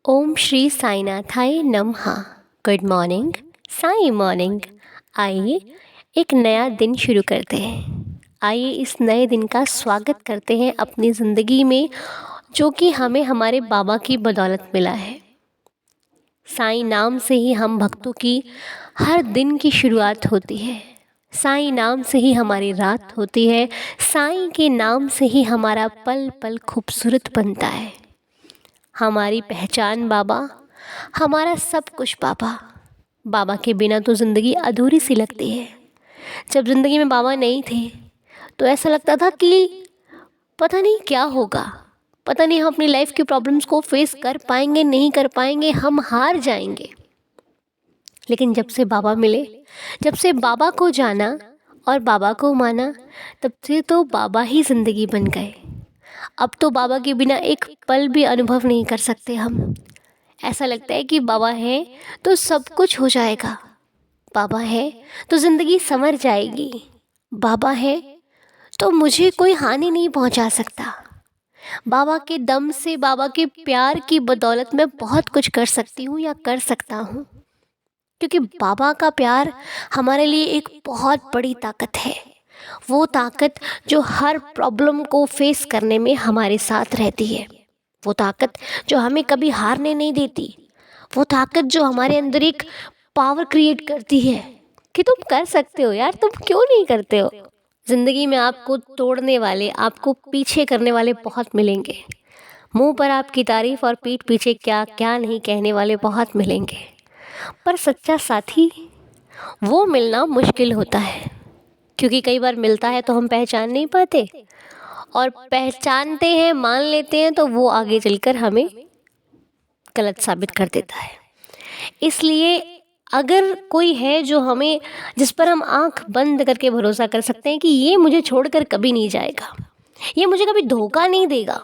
ओम श्री साईनाथाय नमः। Good morning, Sai morning. आइए एक नया दिन शुरू करते हैं। आइए इस नए दिन का स्वागत करते हैं अपनी ज़िंदगी में, जो कि हमें हमारे बाबा की बदौलत मिला है। साईं नाम से ही हम भक्तों की हर दिन की शुरुआत होती है। साईं नाम से ही हमारी रात होती है। साईं के नाम से ही हमारा पल पल खूबसूरत बनता है। हमारी पहचान बाबा, हमारा सब कुछ बाबा। बाबा के बिना तो ज़िंदगी अधूरी सी लगती है। जब ज़िंदगी में बाबा नहीं थे तो ऐसा लगता था कि पता नहीं क्या होगा, पता नहीं हम अपनी लाइफ की प्रॉब्लम्स को फेस कर पाएंगे नहीं कर पाएंगे, हम हार जाएंगे। लेकिन जब से बाबा मिले, जब से बाबा को जाना और बाबा को माना, तब से तो बाबा ही ज़िंदगी बन गए। अब तो बाबा के बिना एक पल भी अनुभव नहीं कर सकते हम। ऐसा लगता है कि बाबा है तो सब कुछ हो जाएगा, बाबा है तो ज़िंदगी संवर जाएगी, बाबा है तो मुझे कोई हानि नहीं पहुंचा सकता। बाबा के दम से, बाबा के प्यार की बदौलत मैं बहुत कुछ कर सकती हूँ या कर सकता हूँ, क्योंकि बाबा का प्यार हमारे लिए एक बहुत बड़ी ताकत है। वो ताकत जो हर प्रॉब्लम को फेस करने में हमारे साथ रहती है। वो ताकत जो हमें कभी हारने नहीं देती। वो ताकत जो हमारे अंदर एक पावर क्रिएट करती है कि तुम कर सकते हो यार, तुम क्यों नहीं करते हो। ज़िंदगी में आपको तोड़ने वाले, आपको पीछे करने वाले बहुत मिलेंगे। मुंह पर आपकी तारीफ और पीठ पीछे क्या क्या नहीं कहने वाले बहुत मिलेंगे। पर सच्चा साथी वो मिलना मुश्किल होता है, क्योंकि कई बार मिलता है तो हम पहचान नहीं पाते, और पहचानते हैं, मान लेते हैं, तो वो आगे चलकर हमें गलत साबित कर देता है। इसलिए अगर कोई है जो हमें, जिस पर हम आंख बंद करके भरोसा कर सकते हैं कि ये मुझे छोड़कर कभी नहीं जाएगा, ये मुझे कभी धोखा नहीं देगा,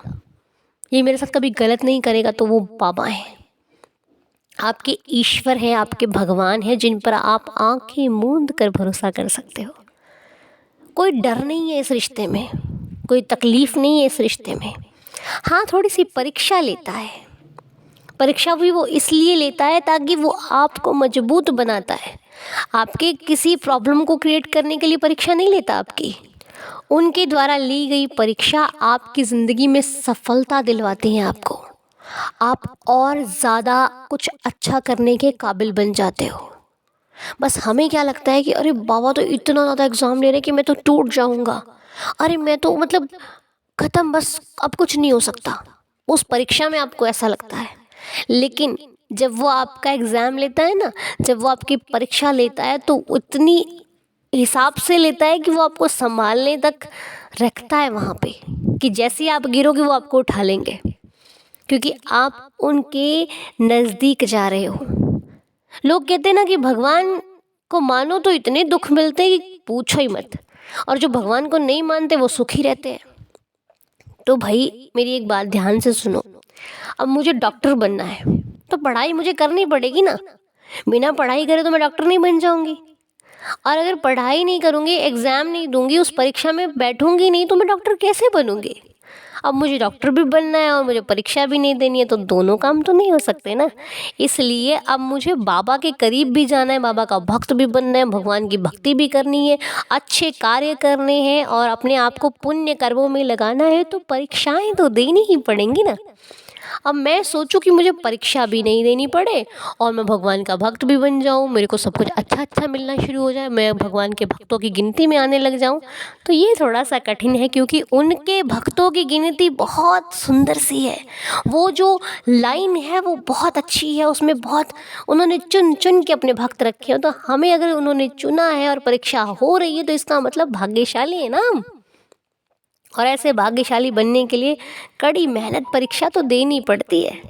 ये मेरे साथ कभी गलत नहीं करेगा, तो वो बाबा है। आपके ईश्वर हैं, आपके भगवान हैं, जिन पर आप आंखें मूंद कर भरोसा कर सकते हो। कोई डर नहीं है इस रिश्ते में, कोई तकलीफ़ नहीं है इस रिश्ते में। हाँ, थोड़ी सी परीक्षा लेता है। परीक्षा भी वो इसलिए लेता है ताकि वो आपको मजबूत बनाता है। आपके किसी प्रॉब्लम को क्रिएट करने के लिए परीक्षा नहीं लेता आपकी। उनके द्वारा ली गई परीक्षा आपकी ज़िंदगी में सफलता दिलवाती है आपको। आप और ज़्यादा कुछ अच्छा करने के काबिल बन जाते हो। बस हमें क्या लगता है कि अरे बाबा तो इतना ज़्यादा एग्ज़ाम ले रहे कि मैं तो टूट जाऊंगा, अरे मैं तो मतलब ख़त्म, बस अब कुछ नहीं हो सकता। उस परीक्षा में आपको ऐसा लगता है। लेकिन जब वो आपका एग्ज़ाम लेता है ना, जब वो आपकी परीक्षा लेता है, तो उतनी हिसाब से लेता है कि वो आपको संभालने तक रखता है वहाँ पे, कि जैसे ही आप गिरोगे वो आपको उठा लेंगे, क्योंकि आप उनके नज़दीक जा रहे हो। लोग कहते हैं ना कि भगवान को मानो तो इतने दुख मिलते हैं कि पूछो ही मत, और जो भगवान को नहीं मानते वो सुखी रहते हैं। तो भाई मेरी एक बात ध्यान से सुनो। अब मुझे डॉक्टर बनना है तो पढ़ाई मुझे करनी पड़ेगी ना। बिना पढ़ाई करे तो मैं डॉक्टर नहीं बन जाऊंगी, और अगर पढ़ाई नहीं करूंगी, एग्ज़ाम नहीं दूंगी, उस परीक्षा में बैठूंगी नहीं, तो मैं डॉक्टर कैसे बनूंगी। अब मुझे डॉक्टर भी बनना है और मुझे परीक्षा भी नहीं देनी है, तो दोनों काम तो नहीं हो सकते ना। इसलिए अब मुझे बाबा के करीब भी जाना है, बाबा का भक्त भी बनना है, भगवान की भक्ति भी करनी है, अच्छे कार्य करने हैं और अपने आप को पुण्य कर्मों में लगाना है, तो परीक्षाएं तो देनी ही पड़ेंगी ना। अब मैं सोचूं कि मुझे परीक्षा भी नहीं देनी पड़े और मैं भगवान का भक्त भी बन जाऊं, मेरे को सब कुछ अच्छा अच्छा मिलना शुरू हो जाए, मैं भगवान के भक्तों की गिनती में आने लग जाऊं, तो ये थोड़ा सा कठिन है, क्योंकि उनके भक्तों की गिनती बहुत सुंदर सी है। वो जो लाइन है वो बहुत अच्छी है, उसमें बहुत उन्होंने चुन चुन के अपने भक्त रखे हो। तो हमें अगर उन्होंने चुना है और परीक्षा हो रही है, तो इसका मतलब भाग्यशाली है ना हम। और ऐसे भाग्यशाली बनने के लिए कड़ी मेहनत, परीक्षा तो देनी पड़ती है।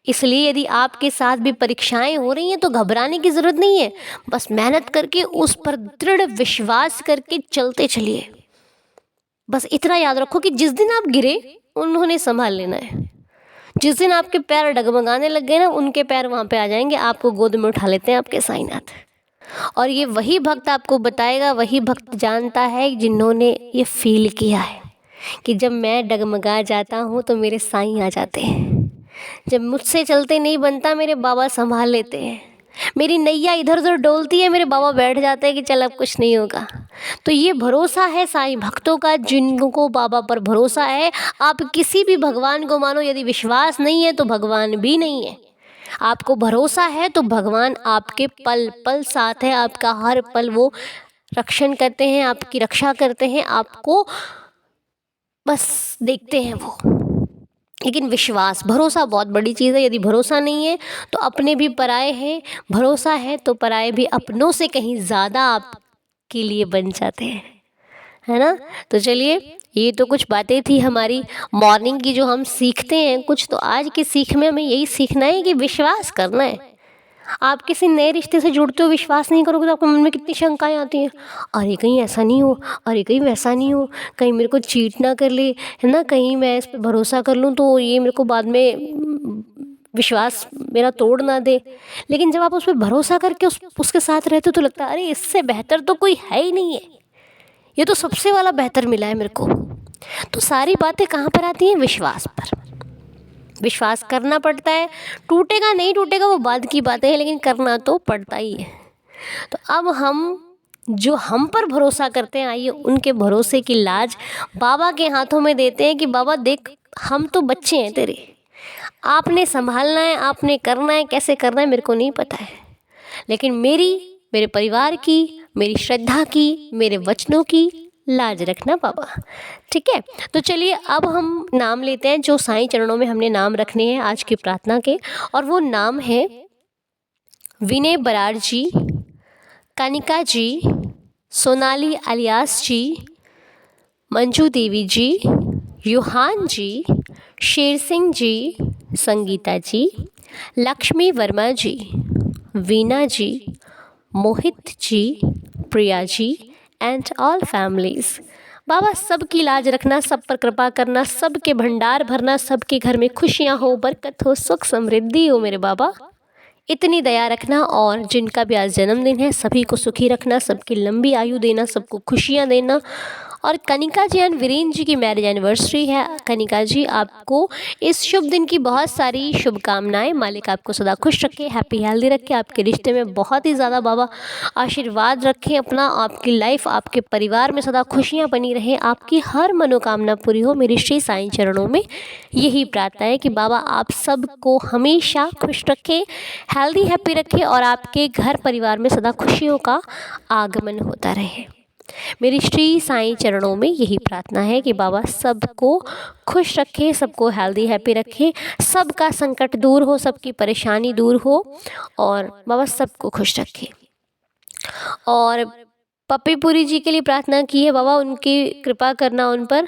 इसलिए यदि आपके साथ भी परीक्षाएं हो रही हैं तो घबराने की ज़रूरत नहीं है। बस मेहनत करके, उस पर दृढ़ विश्वास करके चलते चलिए। बस इतना याद रखो कि जिस दिन आप गिरे उन्होंने संभाल लेना है। जिस दिन आपके पैर डगमगाने लग गए ना, उनके पैर वहाँ पे आ जाएंगे, आपको गोद में उठा लेते हैं आपके साईनाथ। और ये वही भक्त आपको बताएगा, वही भक्त जानता है जिन्होंने ये फील किया है कि जब मैं डगमगा जाता हूँ तो मेरे साईं आ जाते हैं। जब मुझसे चलते नहीं बनता मेरे बाबा संभाल लेते हैं, मेरी नैया इधर उधर डोलती है मेरे बाबा बैठ जाते हैं कि चल अब कुछ नहीं होगा। तो ये भरोसा है साईं भक्तों का, जिनको बाबा पर भरोसा है। आप किसी भी भगवान को मानो, यदि विश्वास नहीं है तो भगवान भी नहीं है। आपको भरोसा है तो भगवान आपके पल पल साथ है, आपका हर पल वो रक्षण करते हैं, आपकी रक्षा करते हैं, आपको बस देखते हैं वो। लेकिन विश्वास, भरोसा बहुत बड़ी चीज़ है। यदि भरोसा नहीं है तो अपने भी पराए हैं, भरोसा है तो पराए भी अपनों से कहीं ज़्यादा आपके लिए बन जाते हैं, है ना। तो चलिए, ये तो कुछ बातें थी हमारी मॉर्निंग की जो हम सीखते हैं कुछ। तो आज की सीख में हमें यही सीखना है कि विश्वास करना है। आप किसी नए रिश्ते से जुड़ते हो, विश्वास नहीं करोगे तो आपके मन में कितनी शंकाएं आती हैं। अरे कहीं ऐसा नहीं हो, अरे कहीं वैसा नहीं हो, कहीं मेरे को चीट ना कर ले, है ना, कहीं मैं इस पर भरोसा कर लूँ तो ये मेरे को बाद में विश्वास मेरा तोड़ ना दे। लेकिन जब आप उस पर भरोसा करके उसके साथ रहते हो तो लगता है अरे इससे बेहतर तो कोई है ही नहीं है, ये तो सबसे वाला बेहतर मिला है मेरे को। तो सारी बातें कहाँ पर आती हैं? विश्वास पर। विश्वास करना पड़ता है, टूटेगा नहीं टूटेगा वो बाद की बातें हैं, लेकिन करना तो पड़ता ही है। तो अब हम जो हम पर भरोसा करते हैं, आइए उनके भरोसे की लाज बाबा के हाथों में देते हैं कि बाबा देख, हम तो बच्चे हैं तेरे, आपने संभालना है, आपने करना है, कैसे करना है मेरे को नहीं पता है, लेकिन मेरे परिवार की, मेरी श्रद्धा की, मेरे वचनों की लाज रखना बाबा। ठीक है, तो चलिए अब हम नाम लेते हैं जो साईं चरणों में हमने नाम रखने हैं आज की प्रार्थना के। और वो नाम है विनय बराड़ जी, कनिका जी, Sonali alias ji, Manju Devi ji, Yuhan ji, Sher Singh ji, Sangeeta ji, Lakshmi Verma ji, Veena ji, Mohit ji, Priya ji and all families. बाबा सबकी लाज रखना, सब पर कृपा करना, सबके भंडार भरना, सबके घर में खुशियाँ हो, बरकत हो, सुख समृद्धि हो मेरे बाबा, इतनी दया रखना। और जिनका भी आज जन्मदिन है सभी को सुखी रखना, सबकी लंबी आयु देना, सबको खुशियाँ देना। और कनिका जी एंड वीरेंद्र जी की मैरिज एनिवर्सरी है। कनिका जी आपको इस शुभ दिन की बहुत सारी शुभकामनाएं, मालिक आपको सदा खुश रखे, हैप्पी हेल्दी रखे, आपके रिश्ते में बहुत ही ज़्यादा बाबा आशीर्वाद रखें अपना, आपकी लाइफ, आपके परिवार में सदा खुशियाँ बनी रहें, आपकी हर मनोकामना पूरी हो। मेरी श्री साईं चरणों में यही प्रार्थना है कि बाबा आप सबको हमेशा खुश रखें, हेल्दी हैप्पी रखें और आपके घर परिवार में सदा खुशियों का आगमन होता रहे। मेरी श्री साईं चरणों में यही प्रार्थना है कि बाबा सबको खुश रखें, सबको हेल्दी हैप्पी रखें, सबका संकट दूर हो, सबकी परेशानी दूर हो और बाबा सबको खुश रखें। और पप्पीपुरी जी के लिए प्रार्थना की है बाबा, उनकी कृपा करना, उन पर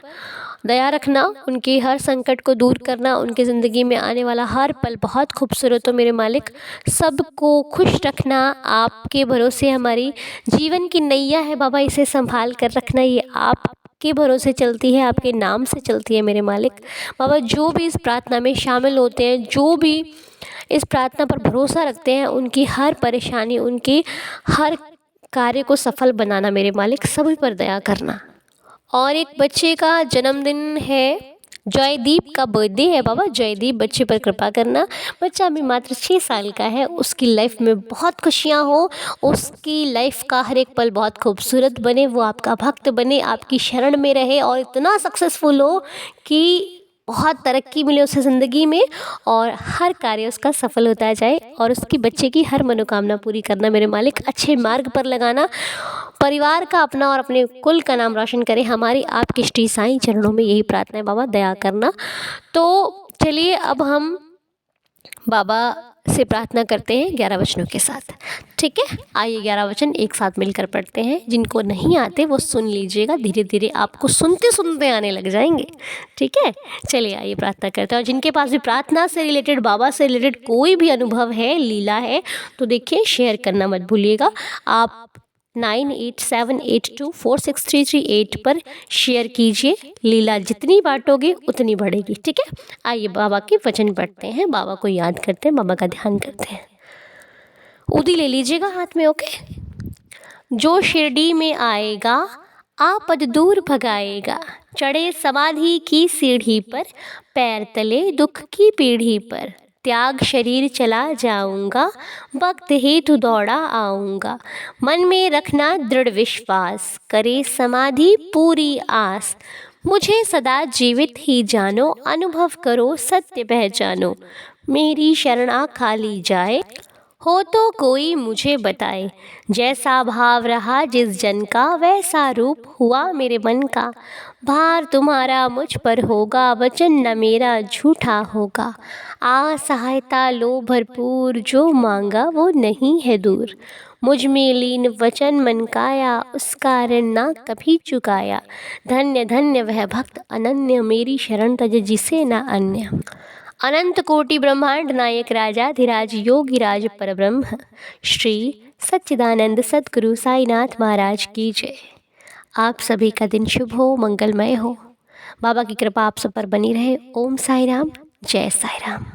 दया रखना, उनके हर संकट को दूर करना, उनके ज़िंदगी में आने वाला हर पल बहुत खूबसूरत हो मेरे मालिक, सबको खुश रखना। आपके भरोसे हमारी जीवन की नैया है बाबा, इसे संभाल कर रखना, ये आपके भरोसे चलती है, आपके नाम से चलती है मेरे मालिक। बाबा जो भी इस प्रार्थना में शामिल होते हैं, जो भी इस प्रार्थना पर भरोसा रखते हैं, उनकी हर परेशानी, उनकी हर कार्य को सफल बनाना मेरे मालिक, सभी पर दया करना। और एक बच्चे का जन्मदिन है, जयदीप का बर्थडे है बाबा, जयदीप बच्चे पर कृपा करना। बच्चा अभी मात्र 6 साल का है, उसकी लाइफ में बहुत खुशियाँ हो, उसकी लाइफ का हर एक पल बहुत खूबसूरत बने, वो आपका भक्त बने, आपकी शरण में रहे और इतना सक्सेसफुल हो कि बहुत तरक्की मिले उसे ज़िंदगी में और हर कार्य उसका सफल होता जाए और उसकी बच्चे की हर मनोकामना पूरी करना मेरे मालिक, अच्छे मार्ग पर लगाना, परिवार का, अपना और अपने कुल का नाम रोशन करें। हमारी आपकी श्री साईं चरणों में यही प्रार्थना है बाबा, दया करना। तो चलिए अब हम बाबा से प्रार्थना करते हैं 11 वचनों के साथ। ठीक है, आइए 11 वचन एक साथ मिलकर पढ़ते हैं। जिनको नहीं आते वो सुन लीजिएगा, धीरे धीरे आपको सुनते सुनते आने लग जाएंगे। ठीक है, चलिए आइए प्रार्थना करते हैं। और जिनके पास भी प्रार्थना से रिलेटेड, बाबा से रिलेटेड कोई भी अनुभव है, लीला है, तो देखिए शेयर करना मत भूलिएगा। आप 9878246338 पर शेयर कीजिए। लीला जितनी बांटोगे उतनी बढ़ेगी। ठीक है, आइए बाबा के वचन पढ़ते हैं, बाबा को याद करते हैं, बाबा का ध्यान करते हैं। उदी ले लीजिएगा हाथ में। ओके। जो शिरडी में आएगा आपद दूर भगाएगा, चढ़े समाधि की सीढ़ी पर, पैर तले दुख की पीढ़ी पर, त्याग शरीर चला जाऊंगा, वक्त हेतु दौड़ा आऊंगा। मन में रखना दृढ़ विश्वास, करे समाधि पूरी आस। मुझे सदा जीवित ही जानो, अनुभव करो सत्य पहचानो। मेरी शरणा खाली जाए, हो तो कोई मुझे बताए। जैसा भाव रहा जिस जन का, वैसा रूप हुआ मेरे मन का। भार तुम्हारा मुझ पर होगा, वचन न मेरा झूठा होगा। आ सहायता लो भरपूर, जो मांगा वो नहीं है दूर। मुझ में लीन वचन मन काया, उसका ऋण ना कभी चुकाया। धन्य धन्य वह भक्त अनन्य, मेरी शरण तज जिसे न अन्य। अनंत कोटि ब्रह्मांड नायक राजाधिराज योगिराज परब्रह्म श्री सच्चिदानंद सद्गुरु साईनाथ महाराज की जय। आप सभी का दिन शुभ हो, मंगलमय हो। बाबा की कृपा आप सब पर बनी रहे। ओम साई राम, जय साई राम।